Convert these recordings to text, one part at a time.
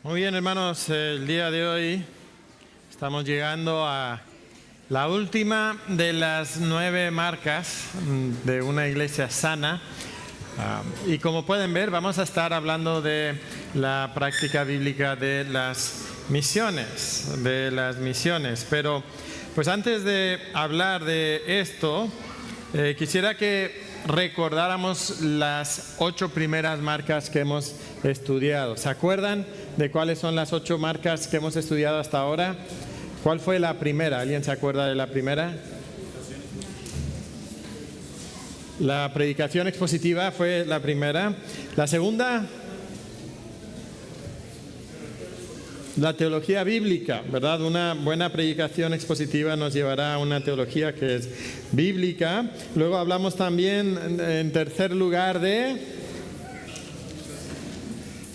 Muy bien, hermanos, el día de hoy estamos llegando a la última de las 9 marcas de una iglesia sana. Y como pueden ver, vamos a estar hablando de la práctica bíblica de las misiones, Pero, pues antes de hablar de esto, quisiera que recordáramos las 8 primeras marcas que hemos estudiado. ¿Se acuerdan de cuáles son las 8 marcas que hemos estudiado hasta ahora? ¿Cuál fue la primera? ¿Alguien se acuerda de la primera? La predicación expositiva fue la primera. La segunda, la teología bíblica, ¿verdad? Una buena predicación expositiva nos llevará a una teología que es bíblica. Luego hablamos también, en tercer lugar, de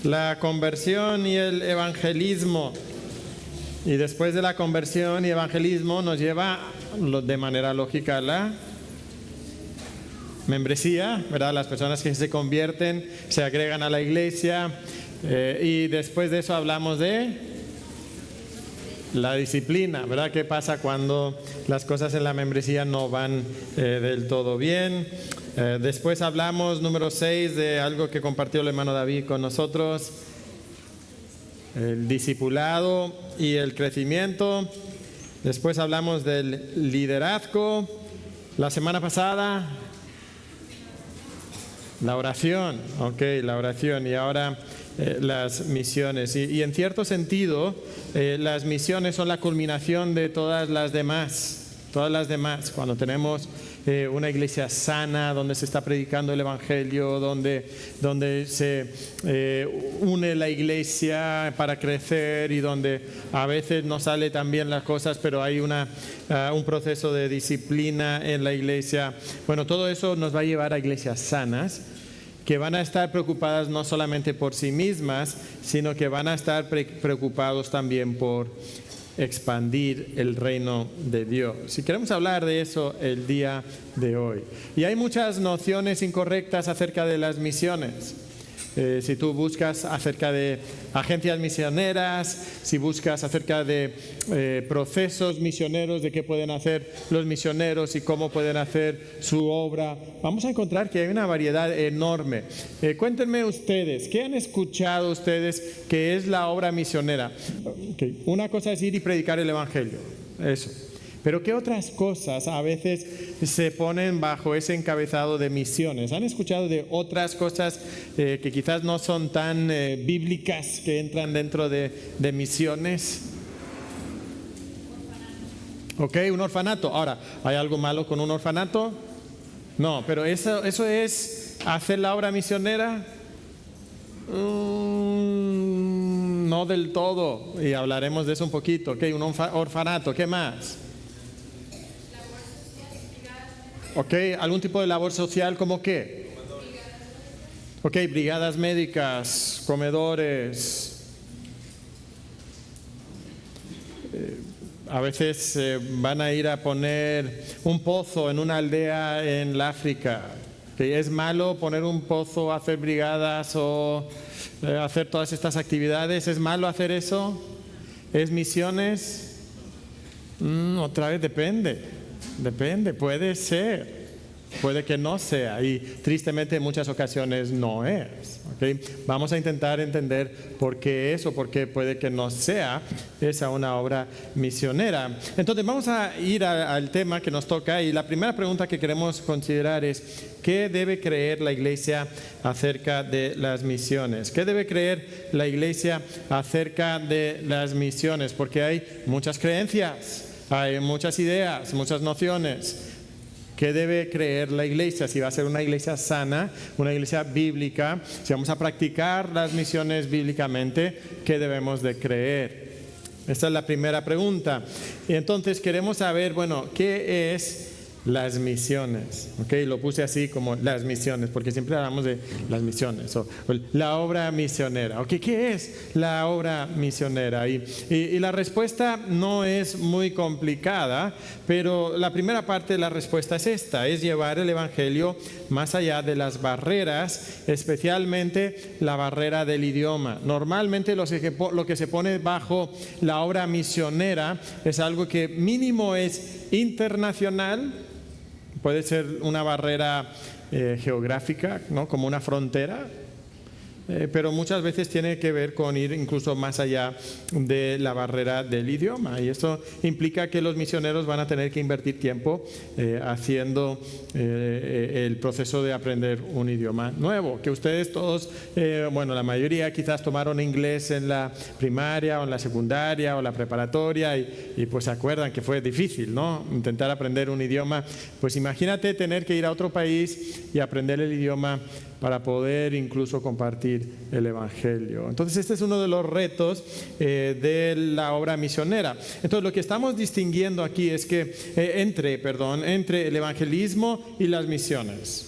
la conversión y el evangelismo. Y después de la conversión y evangelismo nos lleva de manera lógica a la membresía, ¿verdad? Las personas que se convierten, se agregan a la iglesia. Y después de eso hablamos de la disciplina, ¿verdad? ¿Qué pasa cuando las cosas en la membresía no van del todo bien? Después hablamos, número 6, de algo que compartió el hermano David con nosotros, el discipulado y el crecimiento. Después hablamos del liderazgo. La semana pasada, la oración, la oración, y ahora las misiones. Y en cierto sentido, las misiones son la culminación de todas las demás. Cuando tenemos una iglesia sana, donde se está predicando el evangelio, donde se une la iglesia para crecer, y donde a veces no sale tan bien las cosas, pero hay un proceso de disciplina en la iglesia. Bueno, todo eso nos va a llevar a iglesias sanas, que van a estar preocupadas no solamente por sí mismas, sino que van a estar preocupados también por expandir el reino de Dios. Si queremos hablar de eso el día de hoy. Y hay muchas nociones incorrectas acerca de las misiones. Si tú buscas acerca de agencias misioneras, si buscas acerca de procesos misioneros, de qué pueden hacer los misioneros y cómo pueden hacer su obra, vamos a encontrar que hay una variedad enorme. Cuéntenme ustedes, ¿qué han escuchado ustedes que es la obra misionera? Una cosa es ir y predicar el evangelio, eso. Pero ¿qué otras cosas a veces se ponen bajo ese encabezado de misiones? ¿Han escuchado de otras cosas que quizás no son tan bíblicas, que entran dentro de misiones? Un orfanato. Ahora, ¿hay algo malo con un orfanato? No, pero ¿eso es hacer la obra misionera? No del todo, y hablaremos de eso un poquito. Un orfanato, ¿qué más? ¿Algún tipo de labor social como qué? Brigadas médicas, comedores. A veces van a ir a poner un pozo en una aldea en el África. ¿Es malo poner un pozo, hacer brigadas o hacer todas estas actividades? ¿Es malo hacer eso? ¿Es misiones? Otra vez Depende, puede ser, puede que no sea, y tristemente en muchas ocasiones no es. Vamos a intentar entender por qué es o por qué puede que no sea esa una obra misionera. Entonces vamos a ir al tema que nos toca, y la primera pregunta que queremos considerar es: ¿qué debe creer la iglesia acerca de las misiones? ¿Qué debe creer la iglesia acerca de las misiones? Porque hay muchas creencias, hay muchas ideas, muchas nociones. ¿Qué debe creer la iglesia? Si va a ser una iglesia sana, una iglesia bíblica, si vamos a practicar las misiones bíblicamente, ¿qué debemos de creer? Esta es la primera pregunta. Y entonces queremos saber, ¿qué es las misiones, ¿ok? Lo puse así como las misiones, porque siempre hablamos de las misiones, o la obra misionera, ¿ok? ¿Qué es la obra misionera? Y la respuesta no es muy complicada, pero la primera parte de la respuesta es esta, es llevar el Evangelio más allá de las barreras, especialmente la barrera del idioma. Normalmente lo que se pone bajo la obra misionera es algo que mínimo es internacional. Puede ser una barrera geográfica, ¿no? Como una frontera, pero muchas veces tiene que ver con ir incluso más allá de la barrera del idioma. Y eso implica que los misioneros van a tener que invertir tiempo haciendo el proceso de aprender un idioma nuevo. Que ustedes todos, bueno, la mayoría quizás tomaron inglés en la primaria o en la secundaria o la preparatoria y pues se acuerdan que fue difícil, ¿no? Intentar aprender un idioma. Pues imagínate tener que ir a otro país y aprender el idioma para poder incluso compartir el Evangelio. Entonces este es uno de los retos de la obra misionera. Entonces lo que estamos distinguiendo aquí es que entre el evangelismo y las misiones.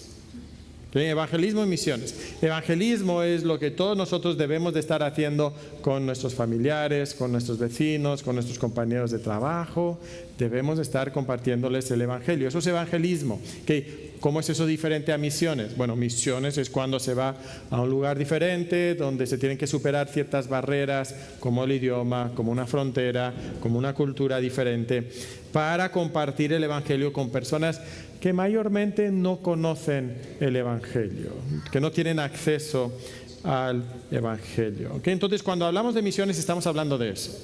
Evangelismo y misiones. Evangelismo es lo que todos nosotros debemos de estar haciendo con nuestros familiares, con nuestros vecinos, con nuestros compañeros de trabajo. Debemos de estar compartiéndoles el Evangelio. Eso es evangelismo. ¿Cómo es eso diferente a misiones? Bueno, misiones es cuando se va a un lugar diferente, donde se tienen que superar ciertas barreras, como el idioma, como una frontera, como una cultura diferente, para compartir el Evangelio con personas que mayormente no conocen el Evangelio, que no tienen acceso al Evangelio. ¿Okay? Entonces, cuando hablamos de misiones estamos hablando de eso,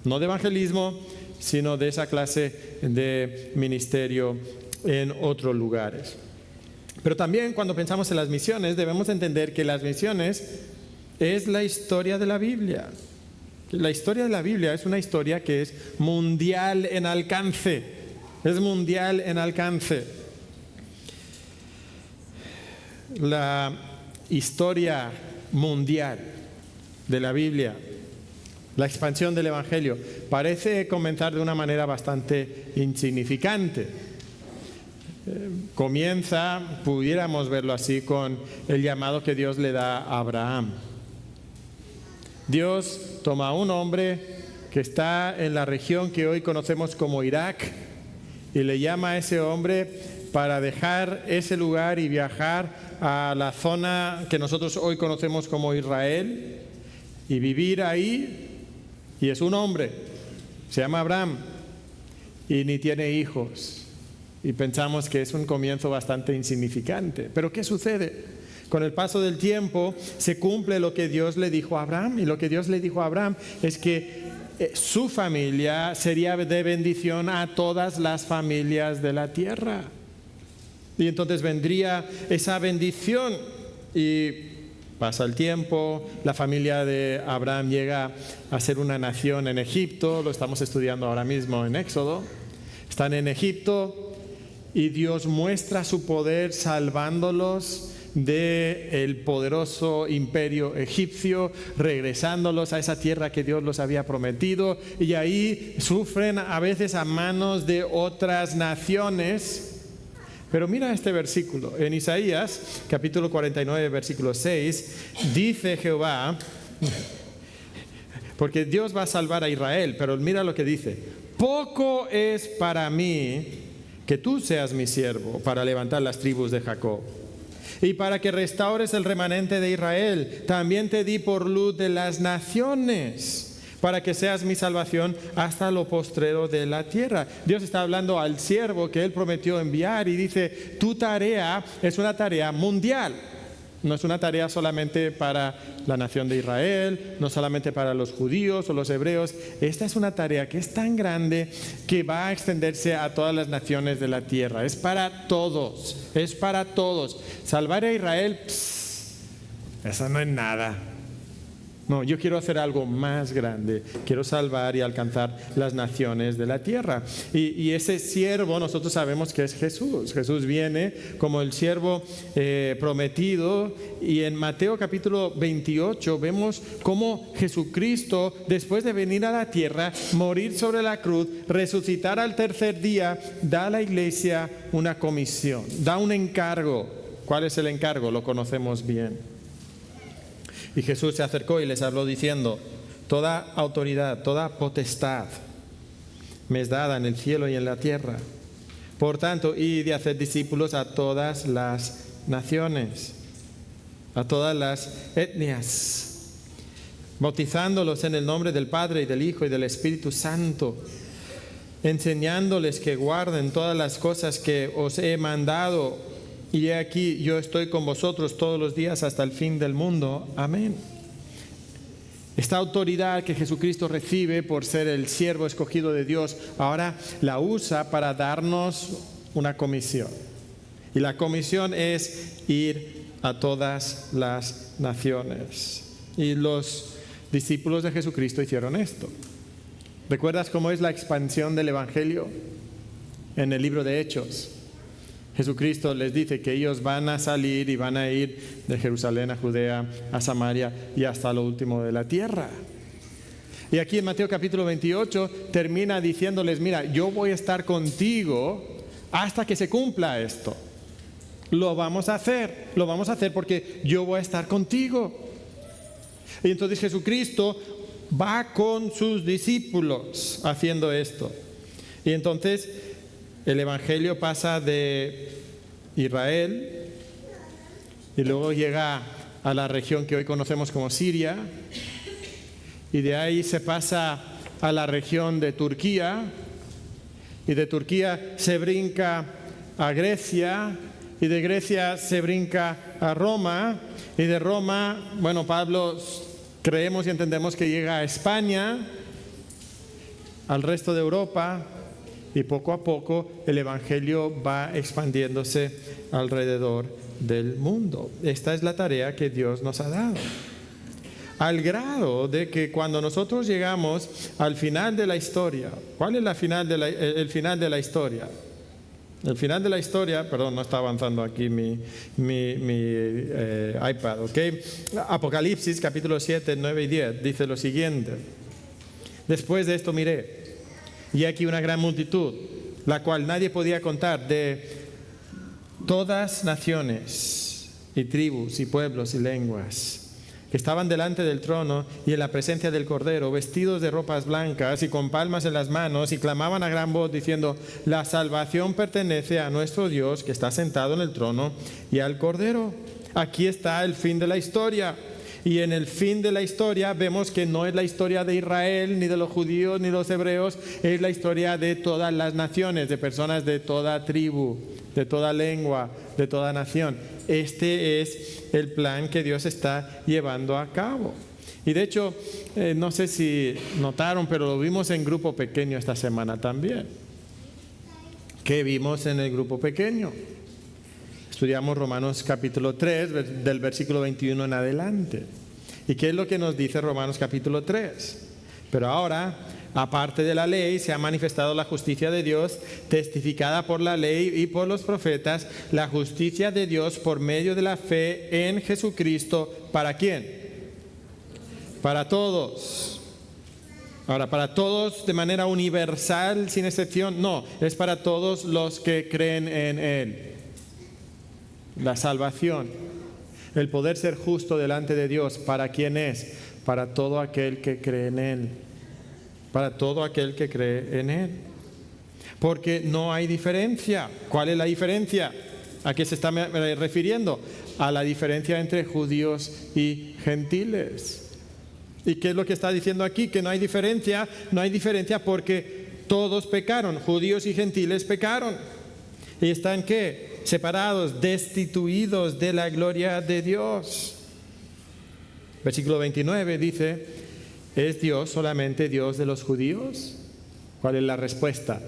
no de evangelismo, sino de esa clase de ministerio en otros lugares. Pero también cuando pensamos en las misiones debemos entender que las misiones es la historia de la Biblia. La historia de la Biblia es una historia que es mundial en alcance. Es mundial en alcance. La historia mundial de la Biblia, la expansión del Evangelio, parece comenzar de una manera bastante insignificante. Comienza, pudiéramos verlo así, con el llamado que Dios le da a Abraham. Dios toma a un hombre que está en la región que hoy conocemos como Irak y le llama a ese hombre para dejar ese lugar y viajar a la zona que nosotros hoy conocemos como Israel y vivir ahí. Y es un hombre, se llama Abraham y ni tiene hijos. Y pensamos que es un comienzo bastante insignificante. Pero ¿qué sucede? Con el paso del tiempo se cumple lo que Dios le dijo a Abraham. Y lo que Dios le dijo a Abraham es que su familia sería de bendición a todas las familias de la tierra. Y entonces vendría esa bendición y pasa el tiempo, la familia de Abraham llega a ser una nación en Egipto, lo estamos estudiando ahora mismo en Éxodo. Están en Egipto y Dios muestra su poder salvándolos del poderoso imperio egipcio, regresándolos a esa tierra que Dios los había prometido, y ahí sufren a veces a manos de otras naciones. Pero mira este versículo, en Isaías capítulo 49 versículo 6, dice Jehová, porque Dios va a salvar a Israel, pero mira lo que dice: poco es para mí que tú seas mi siervo para levantar las tribus de Jacob y para que restaures el remanente de Israel. También te di por luz de las naciones, para que seas mi salvación hasta lo postrero de la tierra. Dios está hablando al siervo que Él prometió enviar y dice: tu tarea es una tarea mundial. No es una tarea solamente para la nación de Israel, no solamente para los judíos o los hebreos. Esta es una tarea que es tan grande que va a extenderse a todas las naciones de la tierra. Es para todos, es para todos. Salvar a Israel, eso no es nada. No, yo quiero hacer algo más grande. Quiero salvar y alcanzar las naciones de la tierra. Y ese siervo nosotros sabemos que es Jesús. Jesús viene como el siervo prometido. Y en Mateo capítulo 28 vemos cómo Jesucristo, después de venir a la tierra, morir sobre la cruz, resucitar al tercer día, da a la iglesia una comisión, da un encargo. ¿Cuál es el encargo? Lo conocemos bien. Y Jesús se acercó y les habló diciendo: toda autoridad, toda potestad me es dada en el cielo y en la tierra. Por tanto, id y haced discípulos a todas las naciones, a todas las etnias, bautizándolos en el nombre del Padre y del Hijo y del Espíritu Santo, enseñándoles que guarden todas las cosas que os he mandado. Y he aquí, yo estoy con vosotros todos los días hasta el fin del mundo. Amén. Esta autoridad que Jesucristo recibe por ser el siervo escogido de Dios, ahora la usa para darnos una comisión. Y la comisión es ir a todas las naciones. Y los discípulos de Jesucristo hicieron esto. ¿Recuerdas cómo es la expansión del Evangelio en el libro de Hechos? Jesucristo les dice que ellos van a salir y van a ir de Jerusalén a Judea, a Samaria y hasta lo último de la tierra. Y aquí en Mateo capítulo 28 termina diciéndoles: mira, yo voy a estar contigo hasta que se cumpla esto. Lo vamos a hacer porque yo voy a estar contigo. Y entonces Jesucristo va con sus discípulos haciendo esto. Y entonces el Evangelio pasa de Israel y luego llega a la región que hoy conocemos como Siria, y de ahí se pasa a la región de Turquía, y de Turquía se brinca a Grecia, y de Grecia se brinca a Roma, y de Roma, bueno, Pablo creemos y entendemos que llega a España, al resto de Europa. Y poco a poco el Evangelio va expandiéndose alrededor del mundo. Esta es la tarea que Dios nos ha dado. Al grado de que cuando nosotros llegamos al final de la historia, ¿cuál es el final de la historia? El final de la historia, perdón, no está avanzando aquí mi iPad, ¿ok? Apocalipsis capítulo 7, 9 y 10 dice lo siguiente: después de esto miré, y aquí una gran multitud, la cual nadie podía contar, de todas naciones y tribus y pueblos y lenguas, que estaban delante del trono y en la presencia del Cordero, vestidos de ropas blancas y con palmas en las manos, y clamaban a gran voz diciendo: la salvación pertenece a nuestro Dios que está sentado en el trono y al Cordero. Aquí está el fin de la historia. Y en el fin de la historia vemos que no es la historia de Israel, ni de los judíos, ni de los hebreos, es la historia de todas las naciones, de personas de toda tribu, de toda lengua, de toda nación. Este es el plan que Dios está llevando a cabo. Y de hecho, no sé si notaron, pero lo vimos en grupo pequeño esta semana también. ¿Qué vimos en el grupo pequeño? Estudiamos Romanos capítulo 3, del versículo 21 en adelante. ¿Y qué es lo que nos dice Romanos capítulo 3? Pero ahora, aparte de la ley, se ha manifestado la justicia de Dios, testificada por la ley y por los profetas, la justicia de Dios por medio de la fe en Jesucristo. ¿Para quién? Para todos. Ahora, ¿para todos de manera universal, sin excepción? No, es para todos los que creen en Él. La salvación, el poder ser justo delante de Dios, ¿para quién es? Para todo aquel que cree en Él. Para todo aquel que cree en Él. Porque no hay diferencia. ¿Cuál es la diferencia? ¿A qué se está refiriendo? A la diferencia entre judíos y gentiles. ¿Y qué es lo que está diciendo aquí? Que no hay diferencia. No hay diferencia porque todos pecaron. Judíos y gentiles pecaron. ¿Y están qué? Separados, destituidos de la gloria de Dios. Versículo 29 dice: ¿es Dios solamente Dios de los judíos? ¿Cuál es la respuesta?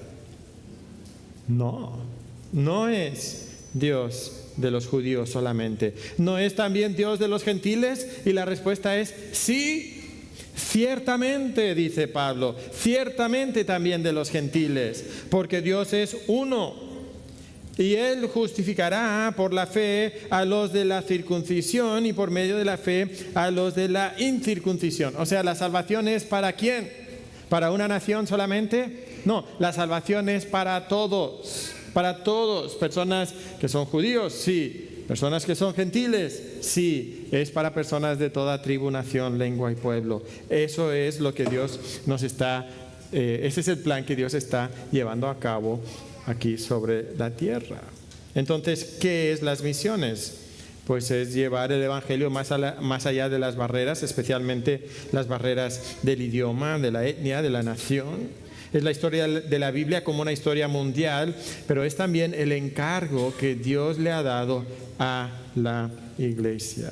No, no es Dios de los judíos solamente. ¿No es también Dios de los gentiles? Y la respuesta es sí. Ciertamente, dice Pablo, ciertamente también de los gentiles, porque Dios es uno. Y Él justificará por la fe a los de la circuncisión y por medio de la fe a los de la incircuncisión. O sea, ¿la salvación es para quién? ¿Para una nación solamente? No, la salvación es para todos. Para todos. Personas que son judíos, sí. Personas que son gentiles, sí. Es para personas de toda tribu, nación, lengua y pueblo. Eso es lo que Dios nos está, ese es el plan que Dios está llevando a cabo aquí sobre la tierra. Entonces, ¿qué es las misiones? Pues es llevar el evangelio más allá de las barreras, especialmente las barreras del idioma, de la etnia, de la nación. Es la historia de la Biblia como una historia mundial, pero es también el encargo que Dios le ha dado a la iglesia.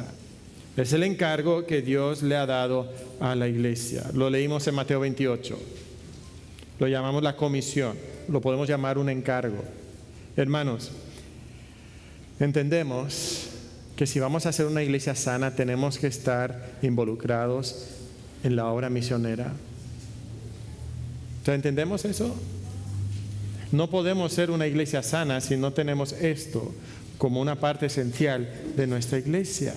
Es el encargo que Dios le ha dado a la iglesia. Lo leímos en Mateo 28. Lo llamamos la comisión. Lo podemos llamar un encargo. Hermanos, entendemos que si vamos a ser una iglesia sana, tenemos que estar involucrados en la obra misionera. ¿Entendemos eso? No podemos ser una iglesia sana si no tenemos esto como una parte esencial de nuestra iglesia,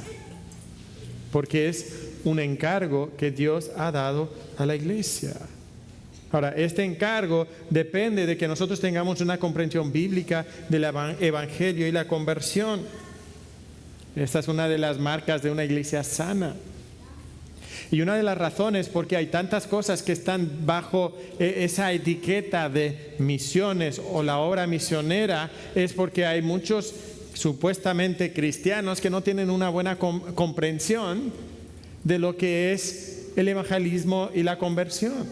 porque es un encargo que Dios ha dado a la iglesia. Ahora, este encargo depende de que nosotros tengamos una comprensión bíblica del evangelio y la conversión. Esta es una de las marcas de una iglesia sana. Y una de las razones por qué hay tantas cosas que están bajo esa etiqueta de misiones o la obra misionera es porque hay muchos supuestamente cristianos que no tienen una buena comprensión de lo que es el evangelismo y la conversión.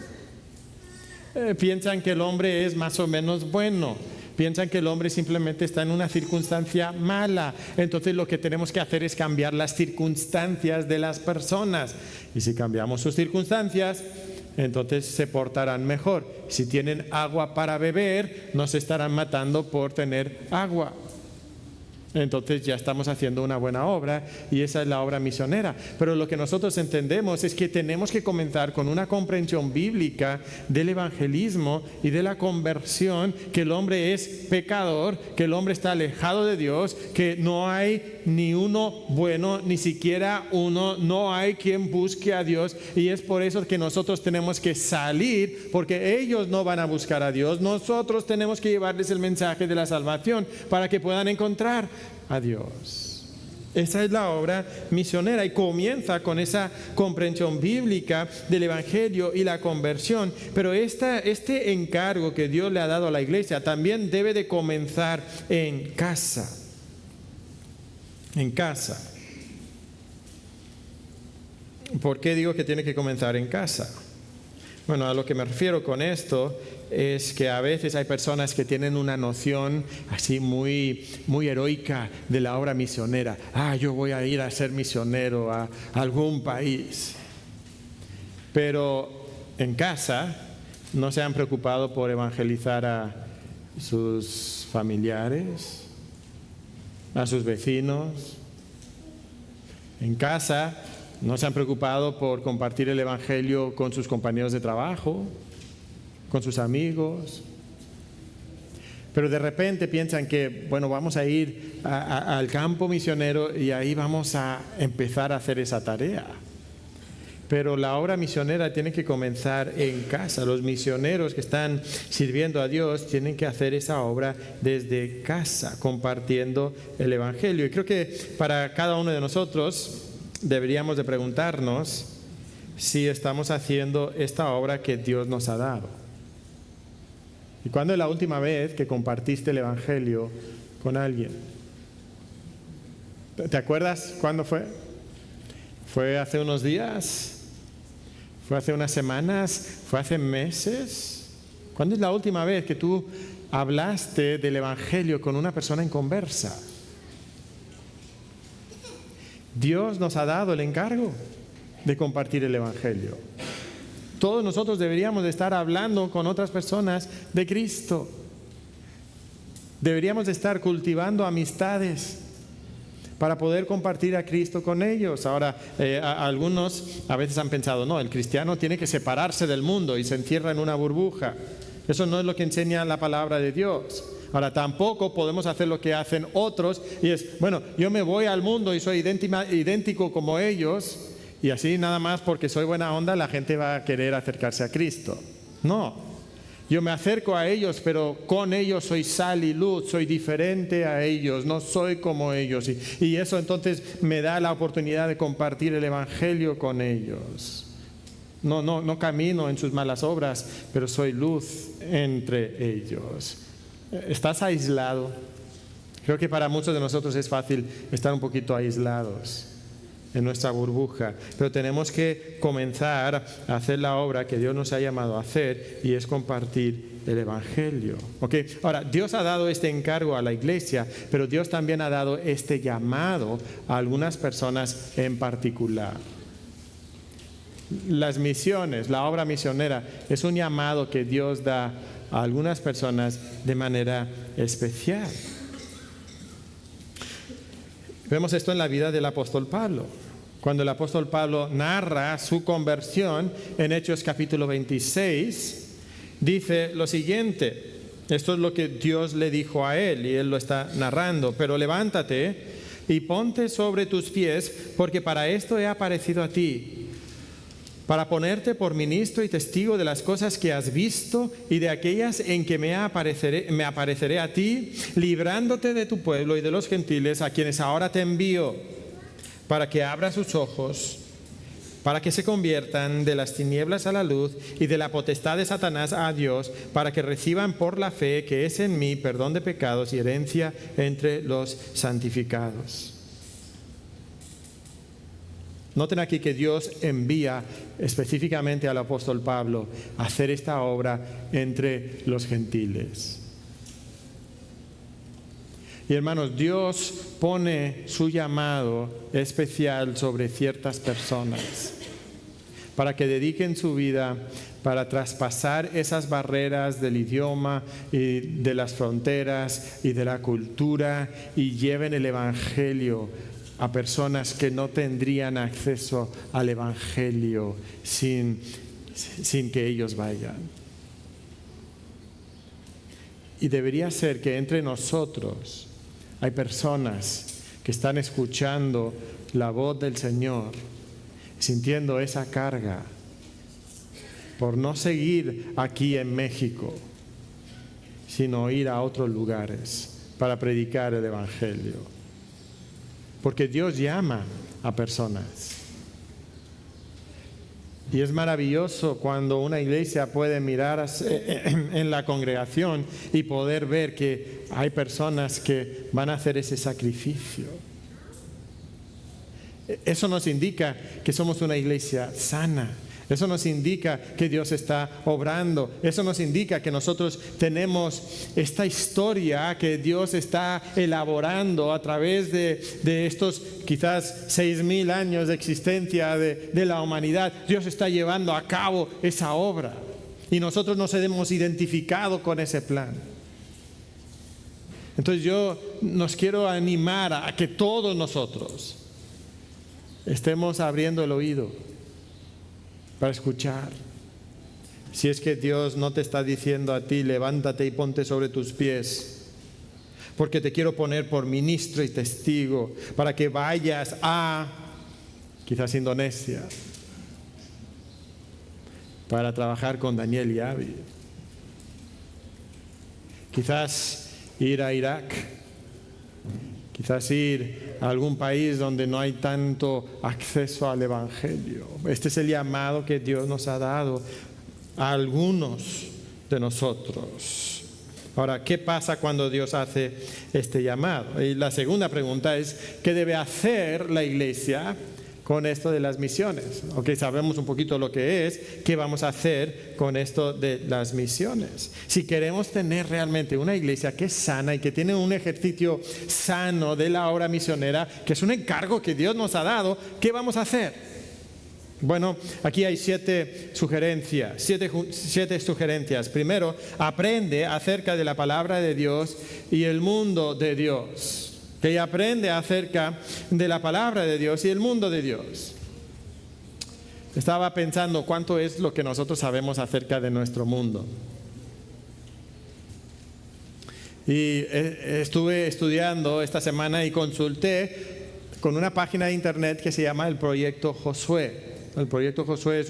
Piensan que el hombre es más o menos bueno. Piensan que el hombre simplemente está en una circunstancia mala. Entonces lo que tenemos que hacer es cambiar las circunstancias de las personas. Y si cambiamos sus circunstancias, entonces se portarán mejor. Si tienen agua para beber, no se estarán matando por tener agua. Entonces ya estamos haciendo una buena obra y esa es la obra misionera. Pero lo que nosotros entendemos es que tenemos que comenzar con una comprensión bíblica del evangelismo y de la conversión, que el hombre es pecador, que el hombre está alejado de Dios, que no hay ni uno bueno, ni siquiera uno, no hay quien busque a Dios, y es por eso que nosotros tenemos que salir, porque ellos no van a buscar a Dios. Nosotros tenemos que llevarles el mensaje de la salvación para que puedan encontrar a Dios. Esa es la obra misionera y comienza con esa comprensión bíblica del evangelio y la conversión. Pero este encargo que Dios le ha dado a la iglesia también debe de comenzar en casa. En casa. ¿Por qué digo que tiene que comenzar en casa? Bueno, a lo que me refiero con esto es que a veces hay personas que tienen una noción así muy heroica de la obra misionera. Yo voy a ir a ser misionero a algún país. Pero en casa no se han preocupado por evangelizar a sus familiares, a sus vecinos. En casa no se han preocupado por compartir el evangelio con sus compañeros de trabajo, con sus amigos. Pero de repente piensan que, vamos a ir al campo misionero y ahí vamos a empezar a hacer esa tarea. Pero la obra misionera tiene que comenzar en casa. Los misioneros que están sirviendo a Dios tienen que hacer esa obra desde casa, compartiendo el evangelio. Y creo que para cada uno de nosotros deberíamos de preguntarnos si estamos haciendo esta obra que Dios nos ha dado. ¿Y cuándo es la última vez que compartiste el evangelio con alguien? ¿Te acuerdas cuándo fue? ¿Fue hace unos días? ¿Fue hace unas semanas? ¿Fue hace meses? ¿Cuándo es la última vez que tú hablaste del evangelio con una persona en conversa? Dios nos ha dado el encargo de compartir el evangelio. Todos nosotros deberíamos de estar hablando con otras personas de Cristo. Deberíamos de estar cultivando amistades para poder compartir a Cristo con ellos. Ahora, algunos a veces han pensado, no, el cristiano tiene que separarse del mundo y se encierra en una burbuja. Eso no es lo que enseña la palabra de Dios. Ahora, tampoco podemos hacer lo que hacen otros, y es, bueno, yo me voy al mundo y soy idéntico como ellos, y así nada más porque soy buena onda la gente va a querer acercarse a Cristo. No, yo me acerco a ellos, pero con ellos soy sal y luz, soy diferente a ellos, no soy como ellos, y eso entonces me da la oportunidad de compartir el Evangelio con ellos. No camino en sus malas obras, pero soy luz entre ellos. ¿Estás aislado? Creo que para muchos de nosotros es fácil estar un poquito aislados en nuestra burbuja, pero tenemos que comenzar a hacer la obra que Dios nos ha llamado a hacer, y es compartir el Evangelio. ¿Okay? Ahora, Dios ha dado este encargo a la iglesia, pero Dios también ha dado este llamado a algunas personas en particular. Las misiones, la obra misionera, es un llamado que Dios da a algunas personas de manera especial. Vemos esto en la vida del apóstol Pablo. Cuando el apóstol Pablo narra su conversión en Hechos capítulo 26, dice lo siguiente. Esto es lo que Dios le dijo a él, y él lo está narrando. Pero levántate y ponte sobre tus pies, porque para esto he aparecido a ti, para ponerte por ministro y testigo de las cosas que has visto y de aquellas en que me apareceré a ti, librándote de tu pueblo y de los gentiles, a quienes ahora te envío, para que abra sus ojos, para que se conviertan de las tinieblas a la luz y de la potestad de Satanás a Dios, para que reciban por la fe que es en mí perdón de pecados y herencia entre los santificados. Noten aquí que Dios envía específicamente al apóstol Pablo a hacer esta obra entre los gentiles. Y hermanos, Dios pone su llamado especial sobre ciertas personas para que dediquen su vida para traspasar esas barreras del idioma y de las fronteras y de la cultura, y lleven el Evangelio a personas que no tendrían acceso al Evangelio sin que ellos vayan. Y debería ser que entre nosotros hay personas que están escuchando la voz del Señor, sintiendo esa carga por no seguir aquí en México, sino ir a otros lugares para predicar el Evangelio. Porque Dios llama a personas. Y es maravilloso cuando una iglesia puede mirar en la congregación y poder ver que hay personas que van a hacer ese sacrificio. Eso nos indica que somos una iglesia sana. Eso nos indica que Dios está obrando. Eso nos indica que nosotros tenemos esta historia que Dios está elaborando a través de estos quizás 6,000 años de existencia de la humanidad. Dios está llevando a cabo esa obra y nosotros nos hemos identificado con ese plan. Entonces yo nos quiero animar a que todos nosotros estemos abriendo el oído para escuchar. Si es que Dios no te está diciendo a ti, levántate y ponte sobre tus pies, porque te quiero poner por ministro y testigo, para que vayas a, quizás Indonesia, para trabajar con Daniel y Abby. Quizás ir a Irak, quizás ir a algún país donde no hay tanto acceso al Evangelio. Este es el llamado que Dios nos ha dado a algunos de nosotros. Ahora, ¿qué pasa cuando Dios hace este llamado? Y la segunda pregunta es, ¿qué debe hacer la iglesia con esto de las misiones? Ok, sabemos un poquito lo que es, ¿qué vamos a hacer con esto de las misiones? Si queremos tener realmente una iglesia que es sana y que tiene un ejercicio sano de la obra misionera, que es un encargo que Dios nos ha dado, ¿qué vamos a hacer? Bueno, aquí hay 7 sugerencias. Primero, aprende acerca de la palabra de Dios y el mundo de Dios. que aprende acerca de la palabra de Dios y el mundo de Dios. Estaba pensando cuánto es lo que nosotros sabemos acerca de nuestro mundo. Y estuve estudiando esta semana y consulté con una página de internet que se llama el Proyecto Josué. El Proyecto Josué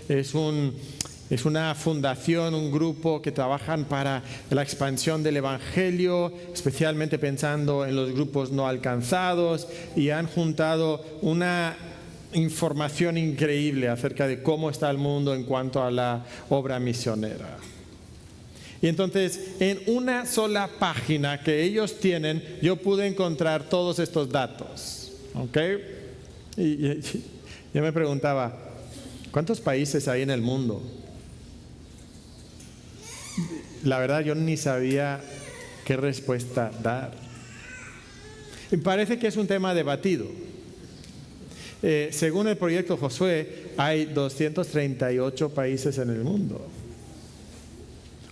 es una fundación, un grupo que trabajan para la expansión del Evangelio, especialmente pensando en los grupos no alcanzados, y han juntado una información increíble acerca de cómo está el mundo en cuanto a la obra misionera. Y entonces, en una sola página que ellos tienen, yo pude encontrar todos estos datos. ¿Ok? Y yo me preguntaba, ¿cuántos países hay en el mundo? La verdad, yo ni sabía qué respuesta dar. Y parece que es un tema debatido. Según el Proyecto Josué, hay 238 países en el mundo.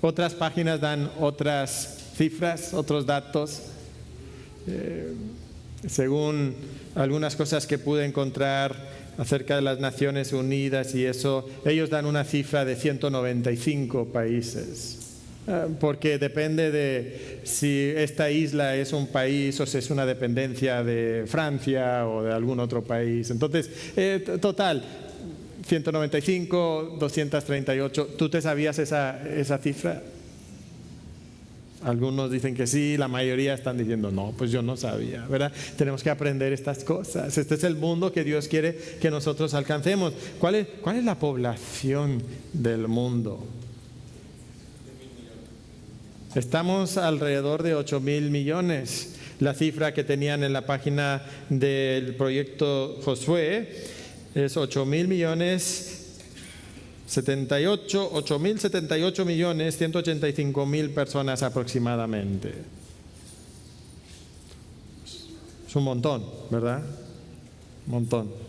Otras páginas dan otras cifras, otros datos. Según algunas cosas que pude encontrar acerca de las Naciones Unidas y eso, ellos dan una cifra de 195 países. Porque depende de si esta isla es un país o si es una dependencia de Francia o de algún otro país. Entonces, total, 195, 238. ¿Tú te sabías esa cifra? Algunos dicen que sí, la mayoría están diciendo no, pues yo no sabía, ¿verdad? Tenemos que aprender estas cosas. Este es el mundo que Dios quiere que nosotros alcancemos. ¿Cuál es la población del mundo? Estamos alrededor de 8,000 millones. La cifra que tenían en la página del Proyecto Josué es 8,000 millones, 8,078 millones, 185,000 personas aproximadamente. Es un montón, ¿verdad? Un montón.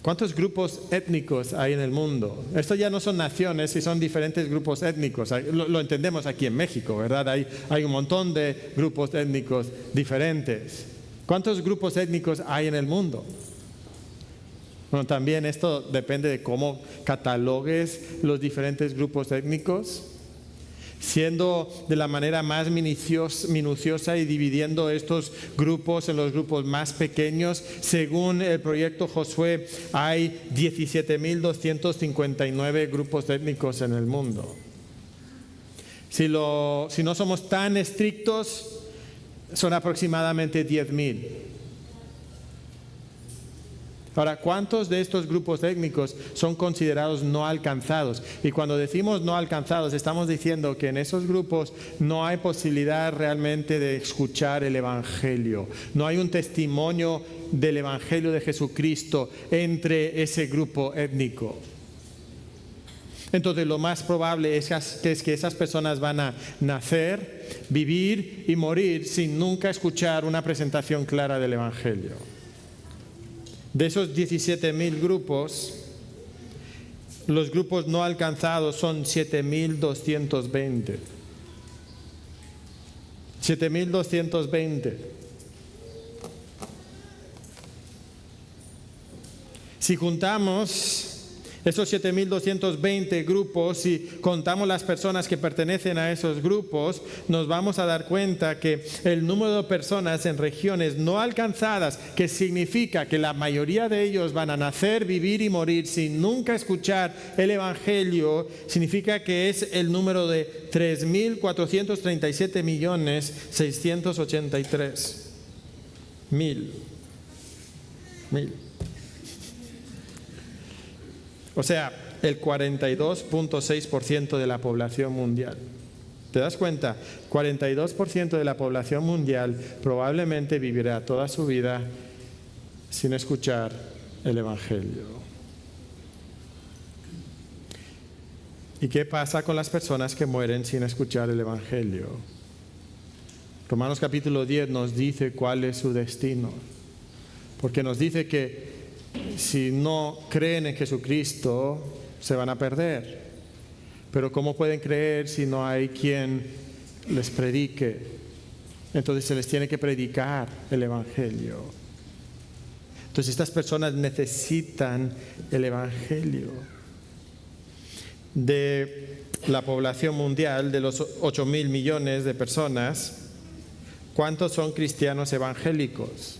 ¿Cuántos grupos étnicos hay en el mundo? Esto ya no son naciones, y son diferentes grupos étnicos. Lo entendemos aquí en México, ¿verdad? Hay un montón de grupos étnicos diferentes. ¿Cuántos grupos étnicos hay en el mundo? Bueno, también esto depende de cómo catalogues los diferentes grupos étnicos, siendo de la manera más minuciosa y dividiendo estos grupos en los grupos más pequeños. Según el Proyecto Josué, hay 17,259 grupos étnicos en el mundo. Si no somos tan estrictos, son aproximadamente 10,000. Ahora, ¿cuántos de estos grupos étnicos son considerados no alcanzados? Y cuando decimos no alcanzados, estamos diciendo que en esos grupos no hay posibilidad realmente de escuchar el Evangelio. No hay un testimonio del Evangelio de Jesucristo entre ese grupo étnico. Entonces, lo más probable es que esas personas van a nacer, vivir y morir sin nunca escuchar una presentación clara del Evangelio. De esos 17,000 grupos, los grupos no alcanzados son 7,220. 7,220. Si juntamos esos 7,220 grupos y contamos las personas que pertenecen a esos grupos, nos vamos a dar cuenta que el número de personas en regiones no alcanzadas, que significa que la mayoría de ellos van a nacer, vivir y morir sin nunca escuchar el Evangelio, significa que es el número de 3,437,683,000. O sea, el 42,6% de la población mundial. ¿Te das cuenta? 42% de la población mundial probablemente vivirá toda su vida sin escuchar el Evangelio. ¿Y qué pasa con las personas que mueren sin escuchar el Evangelio? Romanos capítulo 10 nos dice cuál es su destino. Porque nos dice que si no creen en Jesucristo, se van a perder. Pero ¿cómo pueden creer si no hay quien les predique. Entonces se les tiene que predicar el Evangelio. Entonces estas personas necesitan el Evangelio. De la población mundial, de los 8.000 millones de personas, ¿cuántos son cristianos evangélicos?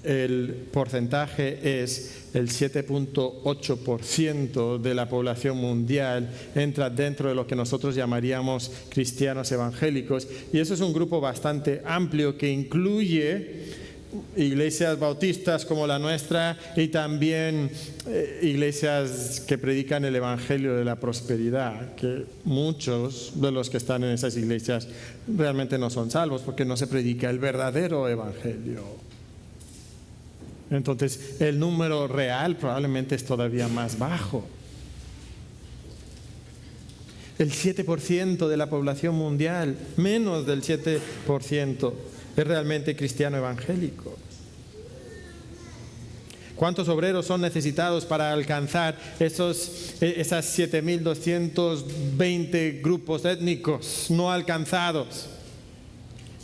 El porcentaje es el 7.8% de la población mundial entra dentro de lo que nosotros llamaríamos cristianos evangélicos, y eso es un grupo bastante amplio que incluye iglesias bautistas como la nuestra y también iglesias que predican el evangelio de la prosperidad, que muchos de los que están en esas iglesias realmente no son salvos porque no se predica el verdadero evangelio. Entonces, el número real probablemente es todavía más bajo. El 7% de la población mundial, menos del 7%, es realmente cristiano evangélico. ¿Cuántos obreros son necesitados para alcanzar esas 7.220 grupos étnicos no alcanzados?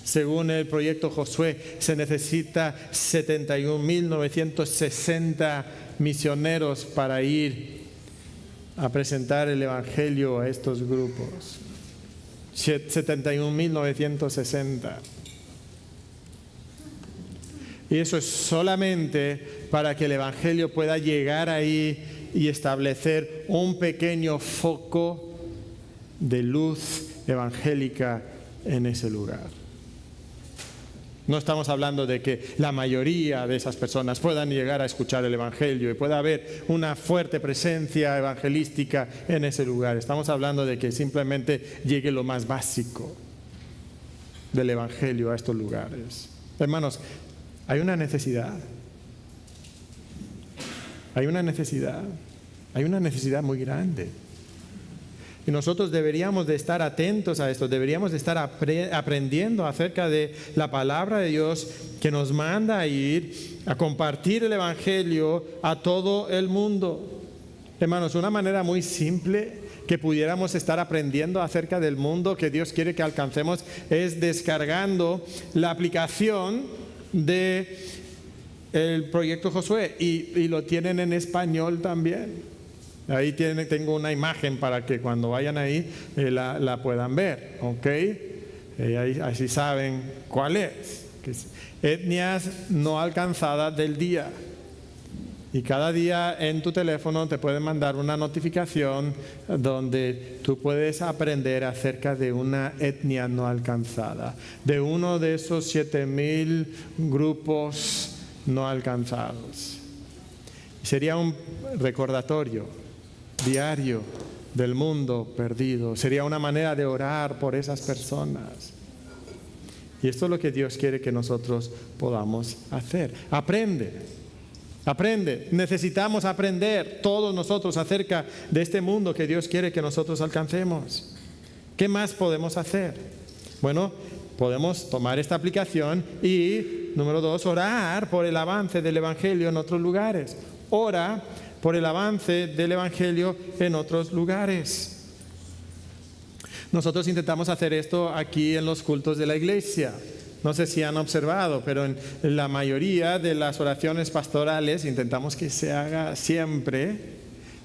Según el proyecto Josué, se necesita 71.960 misioneros para ir a presentar el Evangelio a estos grupos. 71.960. Y eso es solamente para que el Evangelio pueda llegar ahí y establecer un pequeño foco de luz evangélica en ese lugar. No estamos hablando de que la mayoría de esas personas puedan llegar a escuchar el Evangelio y pueda haber una fuerte presencia evangelística en ese lugar. Estamos hablando de que simplemente llegue lo más básico del Evangelio a estos lugares. Hermanos, hay una necesidad. Hay una necesidad muy grande. Y nosotros deberíamos de estar atentos a esto, deberíamos de estar aprendiendo acerca de la palabra de Dios que nos manda a ir a compartir el Evangelio a todo el mundo. Hermanos, una manera muy simple que pudiéramos estar aprendiendo acerca del mundo que Dios quiere que alcancemos es descargando la aplicación de el proyecto Josué y lo tienen en español también. Ahí tengo una imagen para que cuando vayan ahí la puedan ver, ¿ok? Ahí, así saben cuál es. Etnias no alcanzadas del día. Y cada día en tu teléfono te pueden mandar una notificación donde tú puedes aprender acerca de una etnia no alcanzada, de uno de esos 7.000 grupos no alcanzados. Sería un recordatorio diario del mundo perdido. Sería una manera de orar por esas personas. Y esto es lo que Dios quiere que nosotros podamos hacer. Aprende. Necesitamos aprender todos nosotros acerca de este mundo que Dios quiere que nosotros alcancemos. ¿Qué más podemos hacer? Bueno, podemos tomar esta aplicación y, número 2, orar por el avance del Evangelio en otros lugares. Ora por el avance del Evangelio en otros lugares. Nosotros intentamos hacer esto aquí en los cultos de la iglesia. No sé si han observado, pero en la mayoría de las oraciones pastorales intentamos que se haga siempre,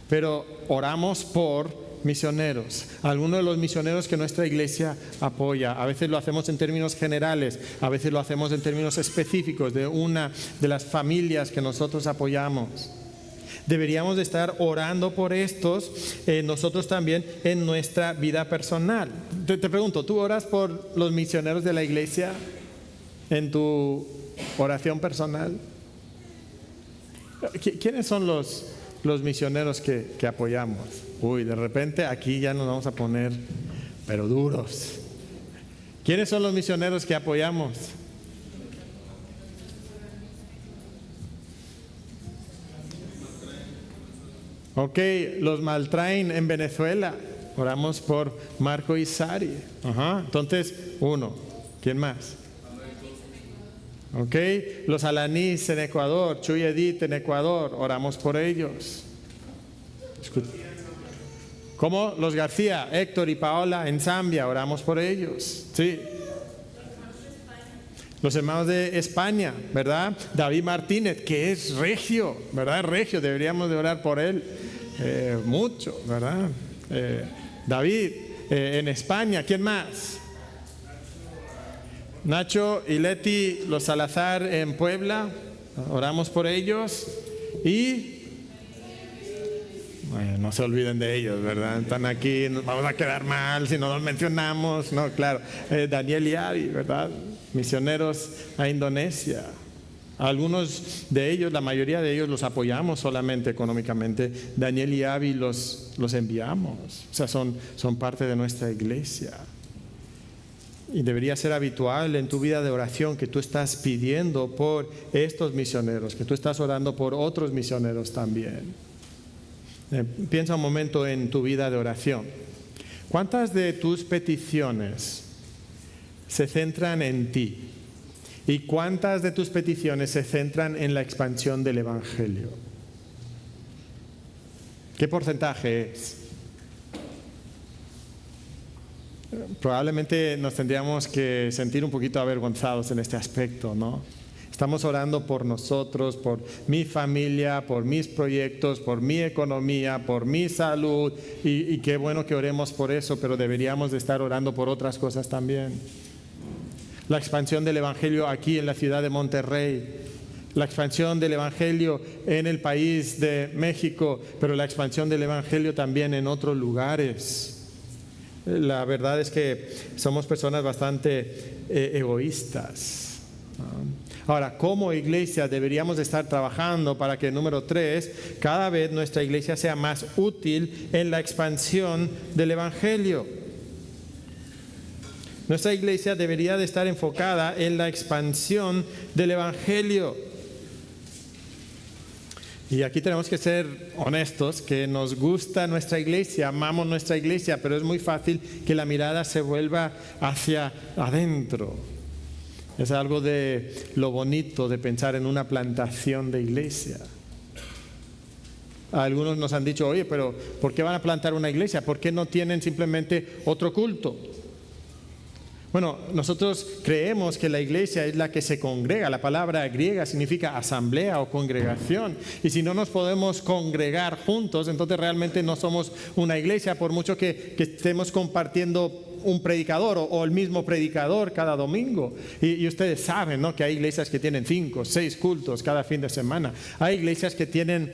pero oramos por misioneros. Algunos de los misioneros que nuestra iglesia apoya. A veces lo hacemos en términos generales, a veces lo hacemos en términos específicos de una de las familias que nosotros apoyamos. Deberíamos de estar orando por estos nosotros también en nuestra vida personal. Te pregunto, ¿tú oras por los misioneros de la iglesia en tu oración personal? ¿Quiénes son los misioneros que apoyamos? Uy, de repente aquí ya nos vamos a poner, pero duros. ¿Quiénes son los misioneros que apoyamos? Ok, los Maltrain en Venezuela. Oramos por Marco y Sari. Entonces, uno. ¿Quién más? Ok, los Alanís en Ecuador, Chuy Edith en Ecuador. Oramos por ellos. ¿Cómo? Los García, Héctor y Paola en Zambia, oramos por ellos. Sí. Los hermanos de España, ¿verdad? David Martínez, que es regio, ¿verdad? Regio, deberíamos de orar por él mucho, ¿verdad? David, en España, ¿quién más? Nacho y Leti, los Salazar en Puebla, oramos por ellos. Y bueno, no se olviden de ellos, ¿verdad? Están aquí, nos vamos a quedar mal si no los mencionamos. No, claro, Daniel y Ari, ¿verdad? Misioneros a Indonesia. Algunos de ellos, la mayoría de ellos los apoyamos solamente económicamente. Daniel y Abby los enviamos. O sea, son parte de nuestra iglesia. Y debería ser habitual en tu vida de oración que tú estás pidiendo por estos misioneros, que tú estás orando por otros misioneros también. Piensa un momento en tu vida de oración. ¿Cuántas de tus peticiones se centran en ti? ¿Y cuántas de tus peticiones se centran en la expansión del Evangelio? ¿Qué porcentaje es? Probablemente nos tendríamos que sentir un poquito avergonzados en este aspecto, ¿no? Estamos orando por nosotros, por mi familia, por mis proyectos, por mi economía, por mi salud, y qué bueno que oremos por eso, pero deberíamos de estar orando por otras cosas también. La expansión del Evangelio aquí en la ciudad de Monterrey, la expansión del Evangelio en el país de México, pero la expansión del Evangelio también en otros lugares. La verdad es que somos personas bastante egoístas, ¿no? Ahora, como iglesia deberíamos estar trabajando para que, número 3, cada vez nuestra iglesia sea más útil en la expansión del Evangelio. Nuestra iglesia debería de estar enfocada en la expansión del Evangelio. Y aquí tenemos que ser honestos, que nos gusta nuestra iglesia, amamos nuestra iglesia, pero es muy fácil que la mirada se vuelva hacia adentro. Es algo de lo bonito de pensar en una plantación de iglesia. Algunos nos han dicho, oye, pero ¿por qué van a plantar una iglesia? ¿Por qué no tienen simplemente otro culto? Bueno, nosotros creemos que la iglesia es la que se congrega. La palabra griega significa asamblea o congregación. Y si no nos podemos congregar juntos, entonces realmente no somos una iglesia, por mucho que estemos compartiendo un predicador o el mismo predicador cada domingo. Y ustedes saben, ¿no?, que hay iglesias que tienen 5, 6 cultos cada fin de semana. Hay iglesias que tienen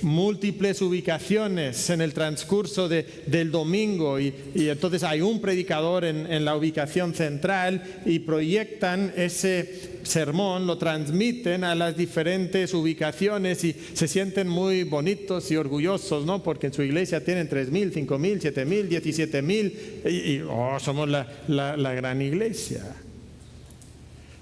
múltiples ubicaciones en el transcurso del domingo y entonces hay un predicador en la ubicación central y proyectan ese sermón, lo transmiten a las diferentes ubicaciones y se sienten muy bonitos y orgullosos, ¿no?, porque en su iglesia tienen 3,000, 5,000, 7,000, 17,000 y somos la gran iglesia.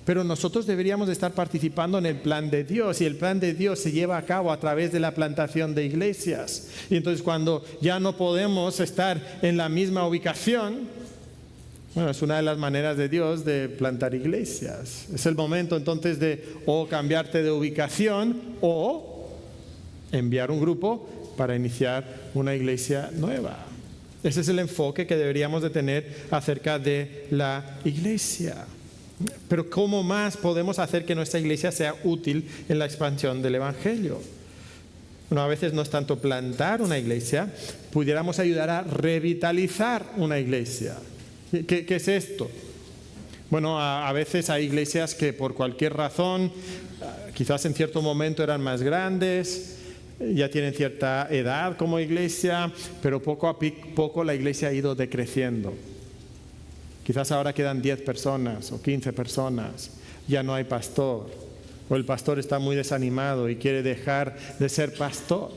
Pero nosotros deberíamos estar participando en el plan de Dios, y el plan de Dios se lleva a cabo a través de la plantación de iglesias. Y entonces cuando ya no podemos estar en la misma ubicación, bueno, es una de las maneras de Dios de plantar iglesias. Es el momento entonces de o cambiarte de ubicación o enviar un grupo para iniciar una iglesia nueva. Ese es el enfoque que deberíamos de tener acerca de la iglesia. Pero ¿cómo más podemos hacer que nuestra iglesia sea útil en la expansión del Evangelio? Bueno, a veces no es tanto plantar una iglesia, pudiéramos ayudar a revitalizar una iglesia. ¿Qué es esto? Bueno, a veces hay iglesias que por cualquier razón, quizás en cierto momento eran más grandes, ya tienen cierta edad como iglesia, pero poco a poco la iglesia ha ido decreciendo. Quizás ahora quedan 10 personas o 15 personas, ya no hay pastor, o el pastor está muy desanimado y quiere dejar de ser pastor.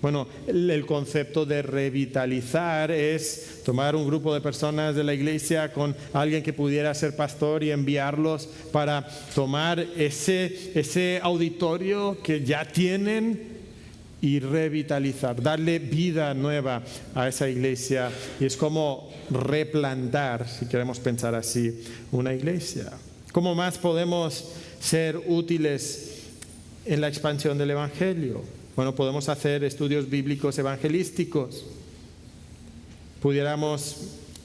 Bueno, el concepto de revitalizar es tomar un grupo de personas de la iglesia con alguien que pudiera ser pastor y enviarlos para tomar ese auditorio que ya tienen y revitalizar, darle vida nueva a esa iglesia. Y es como replantar, si queremos pensar así, una iglesia. ¿Cómo más podemos ser útiles en la expansión del Evangelio? Bueno, podemos hacer estudios bíblicos evangelísticos. Pudiéramos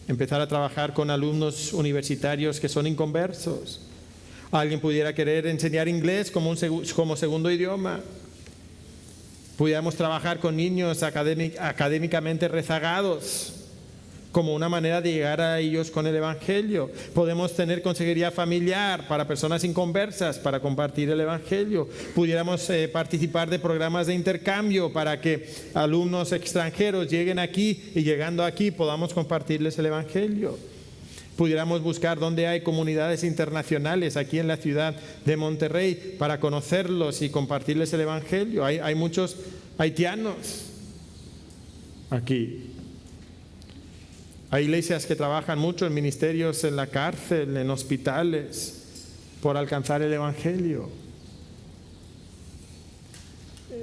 empezar a trabajar con alumnos universitarios que son inconversos. Alguien pudiera querer enseñar inglés como segundo idioma. Pudiéramos trabajar con niños académicamente rezagados, como una manera de llegar a ellos con el Evangelio. Podemos tener consejería familiar para personas inconversas, para compartir el Evangelio. Pudiéramos participar de programas de intercambio para que alumnos extranjeros lleguen aquí y llegando aquí podamos compartirles el Evangelio. Pudiéramos buscar dónde hay comunidades internacionales aquí en la ciudad de Monterrey para conocerlos y compartirles el Evangelio. Hay muchos haitianos aquí. Hay iglesias que trabajan mucho en ministerios en la cárcel, en hospitales, por alcanzar el Evangelio.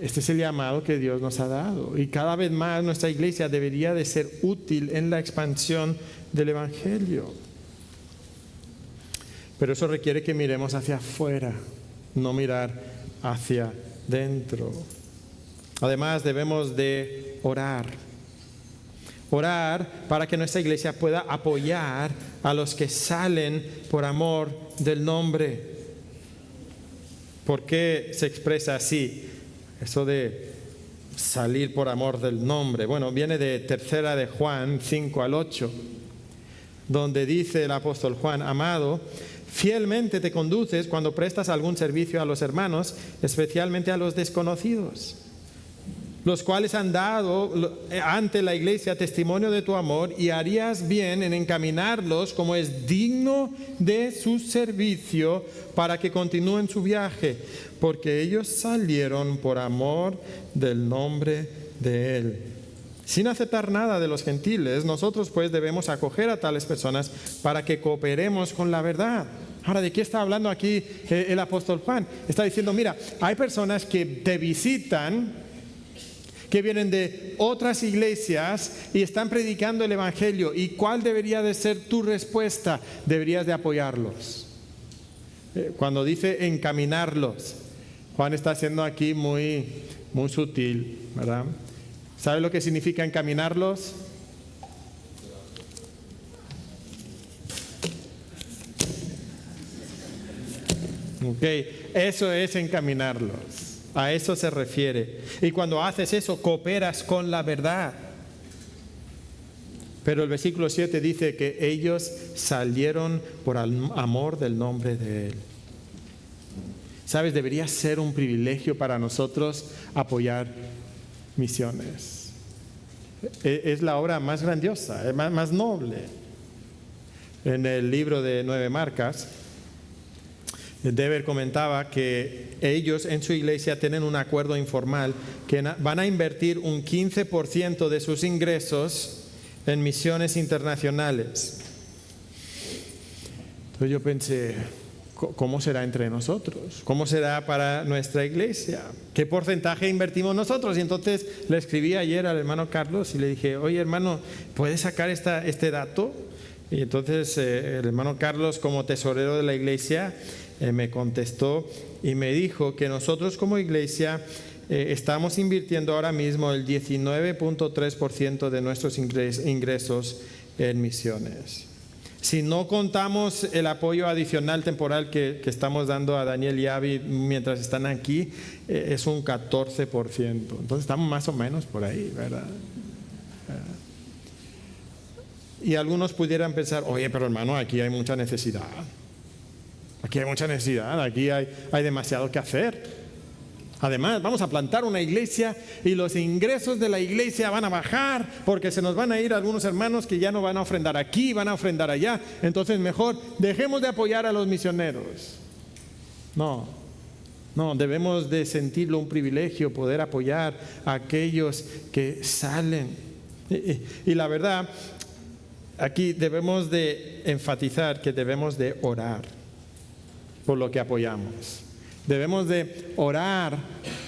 Este es el llamado que Dios nos ha dado. Y cada vez más nuestra iglesia debería de ser útil en la expansión del Evangelio. Pero eso requiere que miremos hacia afuera, no mirar hacia dentro. Además, debemos de orar. Orar para que nuestra iglesia pueda apoyar a los que salen por amor del nombre. ¿Por qué se expresa así? Eso de salir por amor del nombre. Bueno, viene de 3 de Juan 5 al 8, donde dice el apóstol Juan: amado, fielmente te conduces cuando prestas algún servicio a los hermanos, especialmente a los desconocidos, los cuales han dado ante la iglesia testimonio de tu amor, y harías bien en encaminarlos como es digno de su servicio para que continúen su viaje, porque ellos salieron por amor del nombre de Él. Sin aceptar nada de los gentiles, nosotros pues debemos acoger a tales personas para que cooperemos con la verdad. Ahora, ¿de qué está hablando aquí el apóstol Juan? Está diciendo, mira, hay personas que te visitan, que vienen de otras iglesias y están predicando el Evangelio. ¿Y cuál debería de ser tu respuesta? Deberías de apoyarlos. Cuando dice encaminarlos, Juan está siendo aquí muy sutil, ¿verdad? ¿Sabe lo que significa encaminarlos? Ok, eso es encaminarlos. A eso se refiere. Y cuando haces eso, cooperas con la verdad. Pero el versículo 7 dice que ellos salieron por amor del nombre de Él. ¿Sabes? Debería ser un privilegio para nosotros apoyar misiones. Es la obra más grandiosa, más noble. En el libro de 9 Marcas, Dever comentaba que ellos en su iglesia tienen un acuerdo informal que van a invertir un 15% de sus ingresos en misiones internacionales. Entonces yo pensé, ¿cómo será entre nosotros? ¿Cómo será para nuestra iglesia? ¿Qué porcentaje invertimos nosotros? Y entonces le escribí ayer al hermano Carlos y le dije, oye hermano, ¿puedes sacar este dato? Y entonces el hermano Carlos, como tesorero de la iglesia, me contestó y me dijo que nosotros como iglesia estamos invirtiendo ahora mismo el 19.3% de nuestros ingresos en misiones. Si no contamos el apoyo adicional temporal que estamos dando a Daniel y Abby mientras están aquí, es un 14%. Entonces estamos más o menos por ahí, ¿verdad? Y algunos pudieran pensar, oye, pero hermano, aquí hay mucha necesidad. Aquí hay mucha necesidad, aquí hay demasiado que hacer. Además, vamos a plantar una iglesia y los ingresos de la iglesia van a bajar porque se nos van a ir algunos hermanos que ya no van a ofrendar aquí, van a ofrendar allá. Entonces, mejor dejemos de apoyar a los misioneros. No, debemos de sentirlo un privilegio poder apoyar a aquellos que salen. Y la verdad, aquí debemos de enfatizar que debemos de orar por lo que apoyamos. Debemos de orar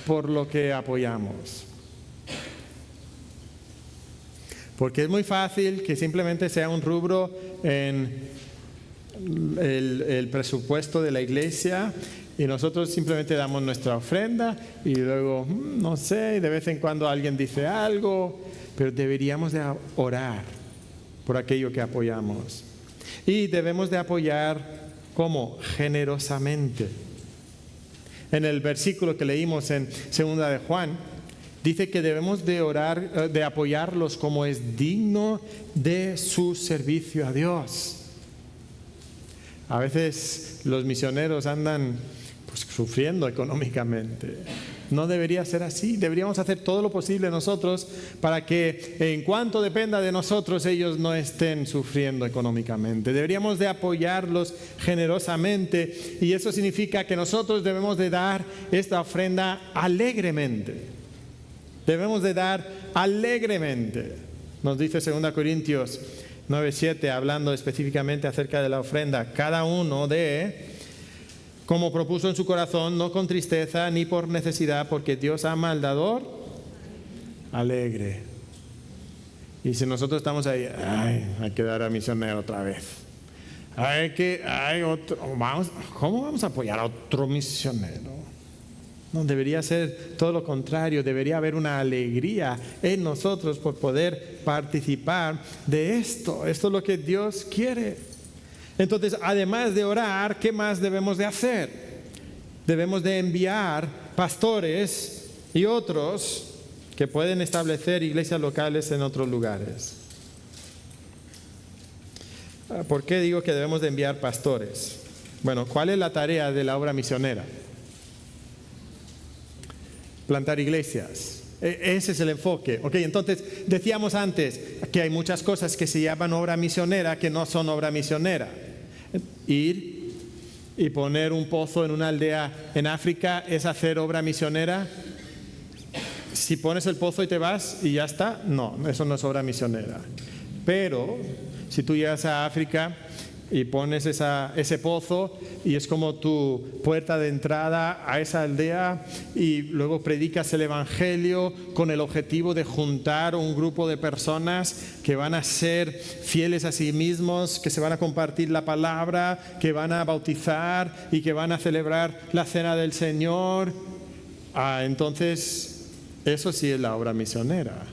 por lo que apoyamos. Porque es muy fácil que simplemente sea un rubro en el presupuesto de la iglesia Y nosotros simplemente damos nuestra ofrenda y luego, no sé, de vez en cuando alguien dice algo, pero deberíamos de orar por aquello que apoyamos. Y debemos de apoyar, ¿cómo? Generosamente. En el versículo que leímos en 2 de Juan, dice que debemos de orar, de apoyarlos como es digno de su servicio a Dios. A veces los misioneros andan sufriendo económicamente. No debería ser así. Deberíamos hacer todo lo posible nosotros para que en cuanto dependa de nosotros ellos no estén sufriendo económicamente. Deberíamos de apoyarlos generosamente y eso significa que nosotros debemos de dar esta ofrenda alegremente. Debemos de dar alegremente. Nos dice 2 Corintios 9:7, hablando específicamente acerca de la ofrenda. Cada uno dé como propuso en su corazón, no con tristeza ni por necesidad, porque Dios ama al dador alegre. Y si nosotros estamos ahí, hay que dar a misionero otra vez. ¿Cómo vamos a apoyar a otro misionero? No, debería ser todo lo contrario. Debería haber una alegría en nosotros por poder participar de esto. Esto es lo que Dios quiere. Entonces, además de orar, ¿qué más debemos de hacer? Debemos de enviar pastores y otros que pueden establecer iglesias locales en otros lugares. ¿Por qué digo que debemos de enviar pastores? Bueno, ¿cuál es la tarea de la obra misionera? Plantar iglesias. Ese es el enfoque. Ok, entonces decíamos antes que hay muchas cosas que se llaman obra misionera que no son obra misionera. Ir y poner un pozo en una aldea en África es hacer obra misionera. Si pones el pozo y te vas y ya está, no, eso no es obra misionera. Pero si tú llegas a África y pones ese pozo y es como tu puerta de entrada a esa aldea y luego predicas el evangelio con el objetivo de juntar un grupo de personas que van a ser fieles a sí mismos, que se van a compartir la palabra, que van a bautizar y que van a celebrar la cena del Señor. Entonces eso sí es la obra misionera.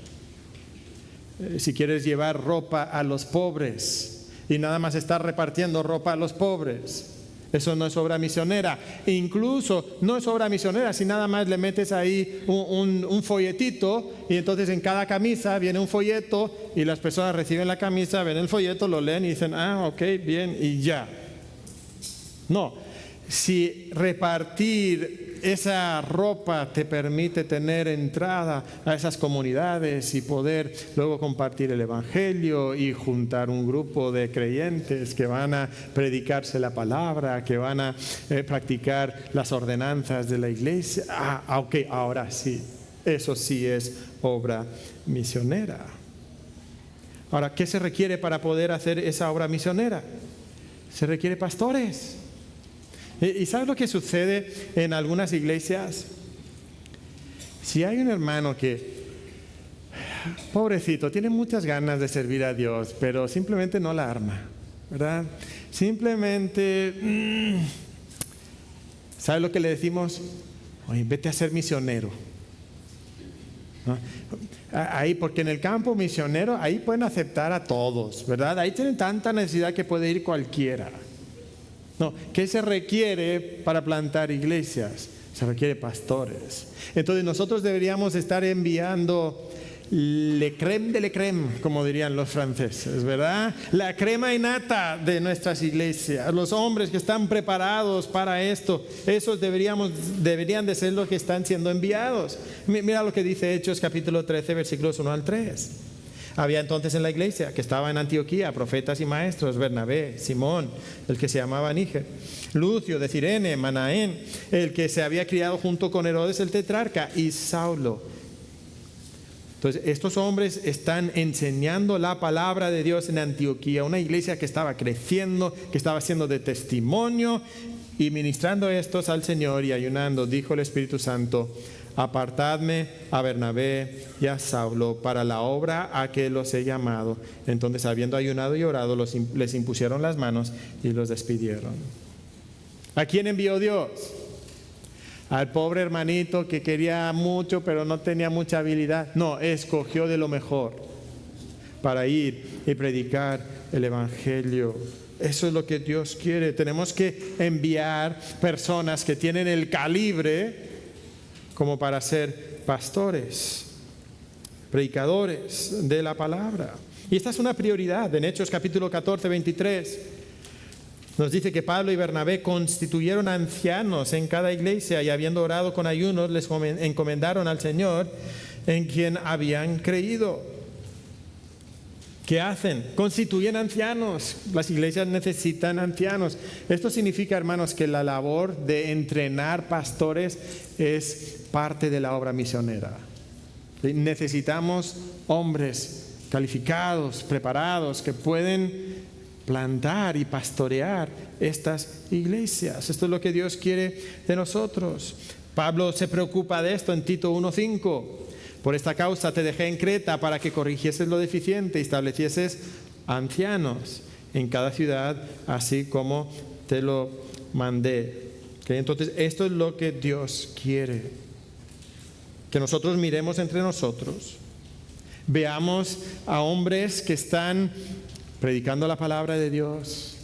Si quieres llevar ropa a los pobres y nada más estar repartiendo ropa a los pobres, eso no es obra misionera. Incluso no es obra misionera si nada más le metes ahí un folletito y entonces en cada camisa viene un folleto y las personas reciben la camisa, ven el folleto, lo leen y dicen, ok, bien, y ya. No, si repartir esa ropa te permite tener entrada a esas comunidades y poder luego compartir el evangelio y juntar un grupo de creyentes que van a predicarse la palabra, que van a practicar las ordenanzas de la iglesia, ok, ahora sí, eso sí es obra misionera. Ahora, ¿qué se requiere para poder hacer esa obra misionera? Se requiere pastores. ¿Y sabes lo que sucede en algunas iglesias? Si hay un hermano que, pobrecito, tiene muchas ganas de servir a Dios, pero simplemente no la arma, ¿verdad? Simplemente, ¿sabes lo que le decimos? Oye, vete a ser misionero. ¿No? Ahí, porque en el campo misionero, ahí pueden aceptar a todos, ¿verdad? Ahí tienen tanta necesidad que puede ir cualquiera. No, ¿qué se requiere para plantar iglesias? Se requiere pastores. Entonces nosotros deberíamos estar enviando le crème de la crème, como dirían los franceses, ¿verdad? La crema innata de nuestras iglesias, los hombres que están preparados para esto, esos deberían de ser los que están siendo enviados. Mira lo que dice Hechos capítulo 13, versículos 1 al 3. Había entonces en la iglesia que estaba en Antioquía profetas y maestros: Bernabé, Simón, el que se llamaba Níger, Lucio de Cirene, Manaén, el que se había criado junto con Herodes el tetrarca, y Saulo. Entonces estos hombres están enseñando la palabra de Dios en Antioquía, una iglesia que estaba creciendo, que estaba siendo de testimonio, y ministrando estos al Señor y ayunando, dijo el Espíritu Santo: apartadme a Bernabé y a Saulo para la obra a que los he llamado. Entonces, habiendo ayunado y orado, les impusieron las manos y los despidieron. ¿A quién envió Dios? al pobre hermanito que quería mucho pero no tenía mucha habilidad. No, escogió de lo mejor para ir y predicar el Evangelio. Eso es lo que Dios quiere. Tenemos que enviar personas que tienen el calibre como para ser pastores, predicadores de la palabra. Y esta es una prioridad. En Hechos capítulo 14, 23, nos dice que Pablo y Bernabé constituyeron ancianos en cada iglesia y habiendo orado con ayunos, les encomendaron al Señor en quien habían creído. ¿Qué hacen? Constituyen ancianos. Las iglesias necesitan ancianos. Esto significa, hermanos, que la labor de entrenar pastores es parte de la obra misionera. Necesitamos hombres calificados, preparados, que pueden plantar y pastorear estas iglesias. Esto es lo que Dios quiere de nosotros. Pablo se preocupa de esto en Tito 1:5. Por esta causa te dejé en Creta para que corrigieses lo deficiente y establecieses ancianos en cada ciudad, así como te lo mandé. Entonces, esto es lo que Dios quiere. Que nosotros miremos entre nosotros, veamos a hombres que están predicando la palabra de Dios,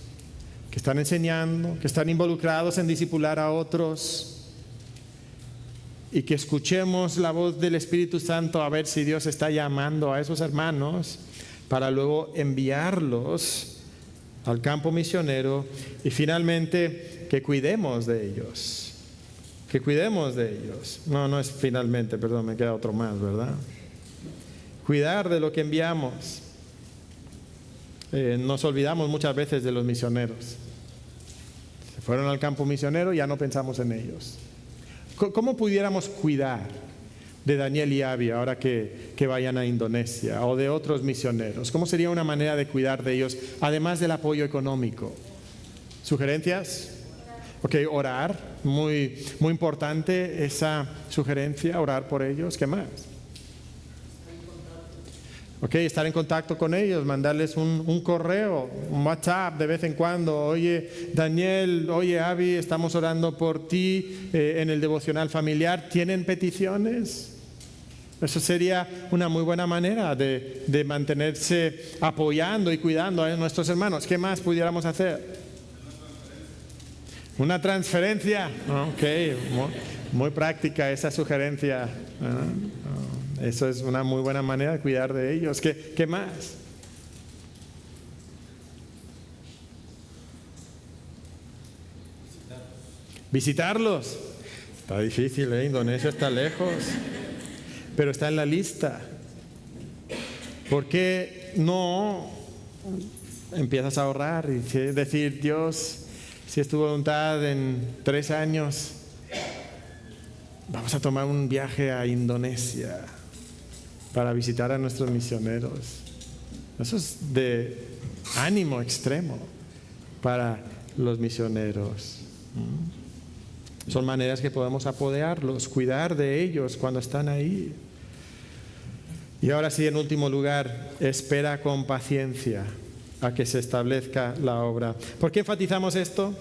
que están enseñando, que están involucrados en discipular a otros, y que escuchemos la voz del Espíritu Santo a ver si Dios está llamando a esos hermanos para luego enviarlos al campo misionero y finalmente que cuidemos de ellos. Que cuidemos de ellos. No es finalmente, perdón, me queda otro más, ¿verdad? Cuidar de lo que enviamos. Nos olvidamos muchas veces de los misioneros. Se fueron al campo misionero y ya no pensamos en ellos. ¿Cómo pudiéramos cuidar de Daniel y Abby ahora que vayan a Indonesia o de otros misioneros? ¿Cómo sería una manera de cuidar de ellos, además del apoyo económico? ¿Sugerencias? Ok, orar, muy importante esa sugerencia, orar por ellos. ¿Qué más? Ok, estar en contacto con ellos, mandarles un correo, un WhatsApp de vez en cuando. Oye, Daniel, oye, Abby, estamos orando por ti en el devocional familiar. ¿Tienen peticiones? Eso sería una muy buena manera de mantenerse apoyando y cuidando a nuestros hermanos. ¿Qué más pudiéramos hacer? Una transferencia. Ok, muy práctica esa sugerencia. Eso es una muy buena manera de cuidar de ellos. ¿Qué más? Visitarlos. Está difícil, Indonesia está lejos, pero está en la lista. ¿Por qué no empiezas a ahorrar y decir, Dios, si es tu voluntad, en 3 años vamos a tomar un viaje a Indonesia para visitar a nuestros misioneros? Eso es de ánimo extremo para los misioneros. Son maneras que podemos apoderarlos, cuidar de ellos cuando están ahí. Y ahora sí, en último lugar, espera con paciencia a que se establezca la obra. ¿Por qué enfatizamos esto?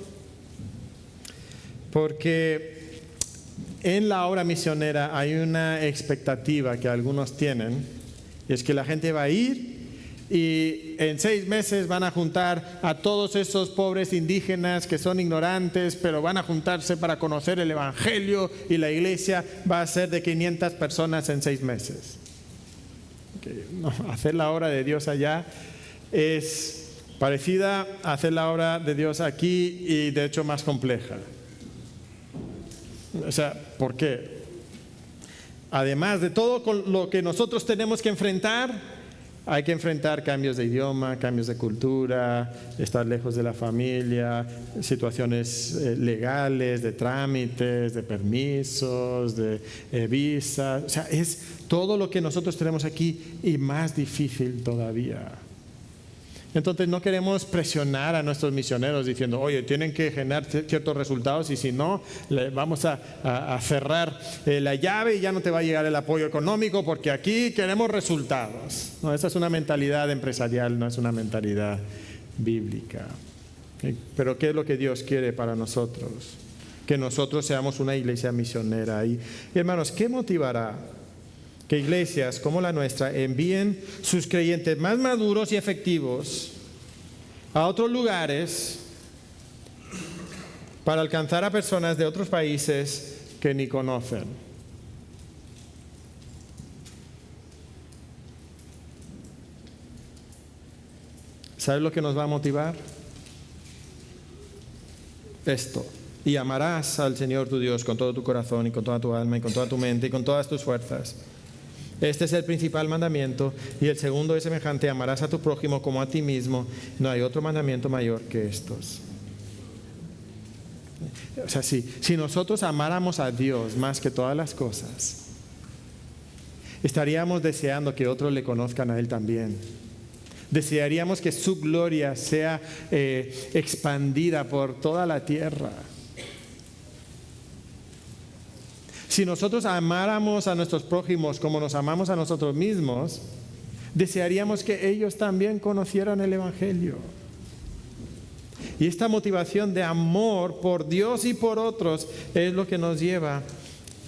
Porque en la obra misionera hay una expectativa que algunos tienen, y es que la gente va a ir y en 6 meses van a juntar a todos esos pobres indígenas que son ignorantes, pero van a juntarse para conocer el Evangelio y la iglesia va a ser de 500 personas en 6 meses. No, hacer la obra de Dios allá es parecida a hacer la obra de Dios aquí y de hecho más compleja. O sea, ¿por qué? Además de todo con lo que nosotros tenemos que enfrentar, hay que enfrentar cambios de idioma, cambios de cultura, estar lejos de la familia, situaciones legales, de trámites, de permisos, de visas. O sea, es todo lo que nosotros tenemos aquí y más difícil todavía. Entonces no queremos presionar a nuestros misioneros diciendo, oye, tienen que generar ciertos resultados y si no, vamos a cerrar la llave y ya no te va a llegar el apoyo económico porque aquí queremos resultados. No, esa es una mentalidad empresarial, no es una mentalidad bíblica. Pero ¿qué es lo que Dios quiere para nosotros? que nosotros seamos una iglesia misionera. Y hermanos, ¿qué motivará que iglesias como la nuestra envíen sus creyentes más maduros y efectivos a otros lugares para alcanzar a personas de otros países que ni conocen? ¿Sabes lo que nos va a motivar? Esto: y amarás al Señor tu Dios con todo tu corazón y con toda tu alma y con toda tu mente y con todas tus fuerzas. Este es el principal mandamiento, y el segundo es semejante: amarás a tu prójimo como a ti mismo. No hay otro mandamiento mayor que estos. O sea, si nosotros amáramos a Dios más que todas las cosas, estaríamos deseando que otros le conozcan a Él también. Desearíamos que su gloria sea expandida por toda la tierra. Si nosotros amáramos a nuestros prójimos como nos amamos a nosotros mismos, desearíamos que ellos también conocieran el Evangelio. Y esta motivación de amor por Dios y por otros es lo que nos lleva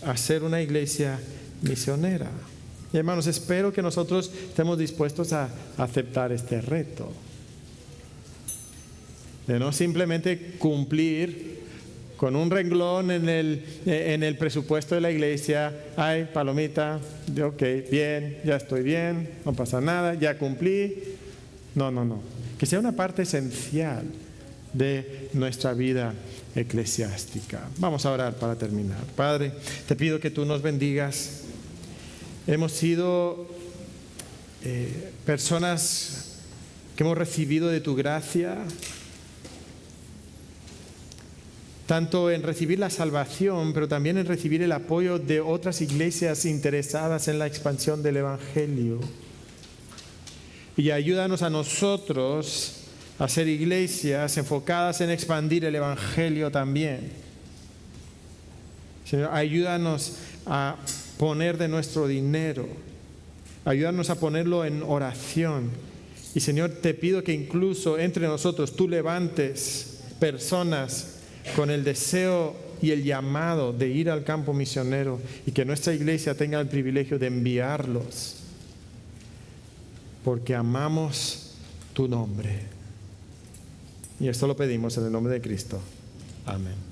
a ser una iglesia misionera. Y hermanos, espero que nosotros estemos dispuestos a aceptar este reto. De no simplemente cumplir con un renglón en el presupuesto de la iglesia. Ay, palomita, ok, bien, ya estoy bien, no pasa nada, ya cumplí. No. Que sea una parte esencial de nuestra vida eclesiástica. Vamos a orar para terminar. Padre, te pido que tú nos bendigas. Hemos sido personas que hemos recibido de tu gracia, tanto en recibir la salvación, pero también en recibir el apoyo de otras iglesias interesadas en la expansión del Evangelio. Y ayúdanos a nosotros a ser iglesias enfocadas en expandir el Evangelio también. Señor, ayúdanos a poner de nuestro dinero, ayúdanos a ponerlo en oración. Y Señor, te pido que incluso entre nosotros tú levantes personas con el deseo y el llamado de ir al campo misionero, y que nuestra iglesia tenga el privilegio de enviarlos, porque amamos tu nombre. Y esto lo pedimos en el nombre de Cristo. Amén.